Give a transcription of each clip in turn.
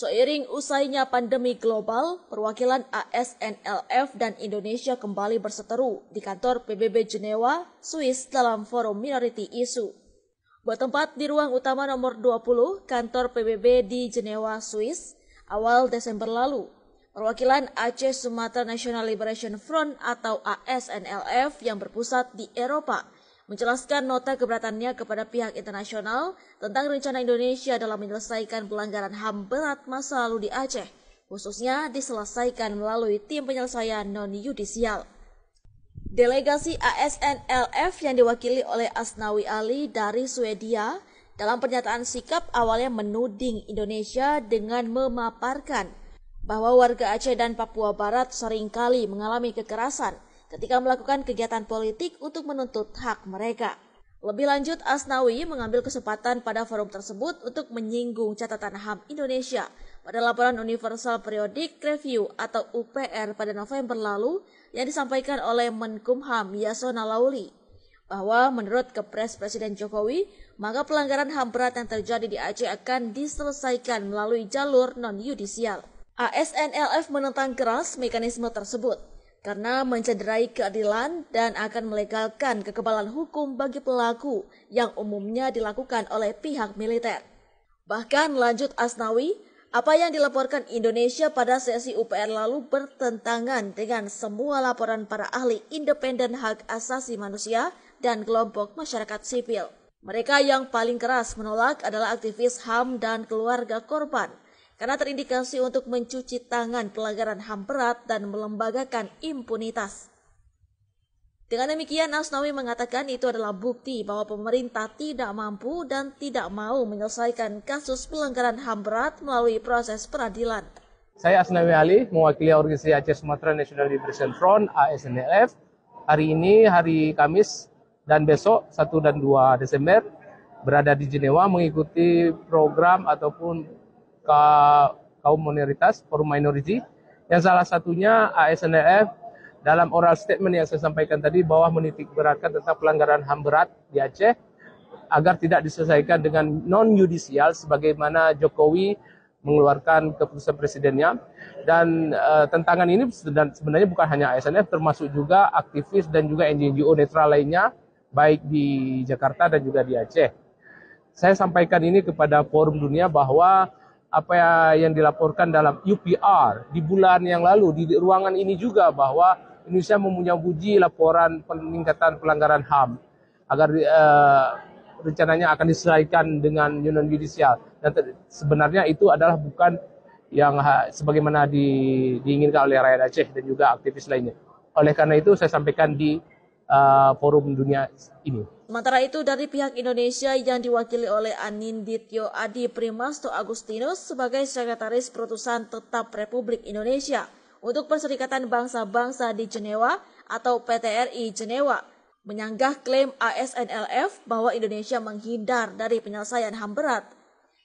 Seiring usainya pandemi global, perwakilan ASNLF dan Indonesia kembali berseteru di kantor PBB Jenewa, Swiss dalam forum Minority Issue. Bertempat di ruang utama nomor 20 kantor PBB di Jenewa, Swiss, awal Desember lalu, perwakilan Aceh Sumatera National Liberation Front atau ASNLF yang berpusat di Eropa menjelaskan nota keberatannya kepada pihak internasional tentang rencana Indonesia dalam menyelesaikan pelanggaran HAM berat masa lalu di Aceh, khususnya diselesaikan melalui tim penyelesaian non-yudisial. Delegasi ASNLF yang diwakili oleh Asnawi Ali dari Swedia dalam pernyataan sikap awalnya menuding Indonesia dengan memaparkan bahwa warga Aceh dan Papua Barat seringkali mengalami kekerasan ketika melakukan kegiatan politik untuk menuntut hak mereka. Lebih lanjut, Asnawi mengambil kesempatan pada forum tersebut untuk menyinggung catatan HAM Indonesia pada laporan Universal Periodic Review atau UPR pada November lalu yang disampaikan oleh Menkumham Yasona Lauli, bahwa menurut Kepres Presiden Jokowi, maka pelanggaran HAM berat yang terjadi di Aceh akan diselesaikan melalui jalur non-yudisial. ASNLF menentang keras mekanisme tersebut karena mencederai keadilan dan akan melegalkan kekebalan hukum bagi pelaku yang umumnya dilakukan oleh pihak militer. Bahkan lanjut Asnawi, apa yang dilaporkan Indonesia pada sesi UPR lalu bertentangan dengan semua laporan para ahli independen hak asasi manusia dan kelompok masyarakat sipil. Mereka yang paling keras menolak adalah aktivis HAM dan keluarga korban, karena terindikasi untuk mencuci tangan pelanggaran HAM berat dan melembagakan impunitas. Dengan demikian, Asnawi mengatakan itu adalah bukti bahwa pemerintah tidak mampu dan tidak mau menyelesaikan kasus pelanggaran HAM berat melalui proses peradilan. Saya Asnawi Ali, mewakili organisasi Aceh Sumatera National Liberation Front (ASNLF). Hari ini, hari Kamis dan besok 1 dan 2 Desember, berada di Jenewa mengikuti program ataupun kaum minoritas, forum minority, yang salah satunya ASNLF dalam oral statement yang saya sampaikan tadi bahwa menitik beratkan tentang pelanggaran HAM berat di Aceh agar tidak diselesaikan dengan non-yudisial sebagaimana Jokowi mengeluarkan keputusan presidennya. Dan tentangan ini sebenarnya bukan hanya ASNLF, termasuk juga aktivis dan juga NGO netral lainnya, baik di Jakarta dan juga di Aceh. Saya sampaikan ini kepada forum dunia bahwa apa yang dilaporkan dalam UPR di bulan yang lalu di ruangan ini juga bahwa Indonesia memuji laporan peningkatan pelanggaran HAM agar rencananya akan diselesaikan dengan non-yudisial, dan sebenarnya itu adalah bukan yang sebagaimana diinginkan oleh rakyat Aceh dan juga aktivis lainnya. Oleh karena itu saya sampaikan di forum dunia ini. Sementara itu, dari pihak Indonesia yang diwakili oleh Anindityo Adi Primasto Agustinus sebagai Sekretaris Perutusan Tetap Republik Indonesia untuk Perserikatan Bangsa-Bangsa di Jenewa atau PTRI Jenewa, menyanggah klaim ASNLF bahwa Indonesia menghindar dari penyelesaian HAM berat,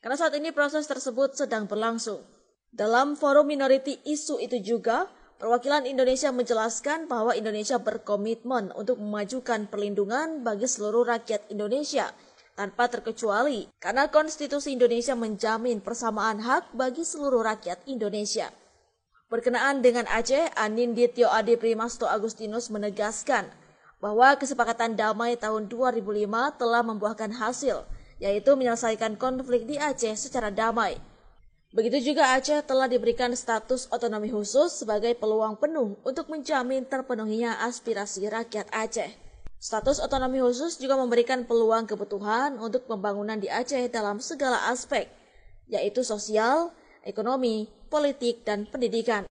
karena saat ini proses tersebut sedang berlangsung. Dalam forum Minority Issue itu juga, perwakilan Indonesia menjelaskan bahwa Indonesia berkomitmen untuk memajukan perlindungan bagi seluruh rakyat Indonesia tanpa terkecuali karena konstitusi Indonesia menjamin persamaan hak bagi seluruh rakyat Indonesia. Berkenaan dengan Aceh, Anindityo Adi Primasto Agustinus menegaskan bahwa kesepakatan damai tahun 2005 telah membuahkan hasil, yaitu menyelesaikan konflik di Aceh secara damai. Begitu juga Aceh telah diberikan status otonomi khusus sebagai peluang penuh untuk menjamin terpenuhinya aspirasi rakyat Aceh. Status otonomi khusus juga memberikan peluang kebutuhan untuk pembangunan di Aceh dalam segala aspek, yaitu sosial, ekonomi, politik, dan pendidikan.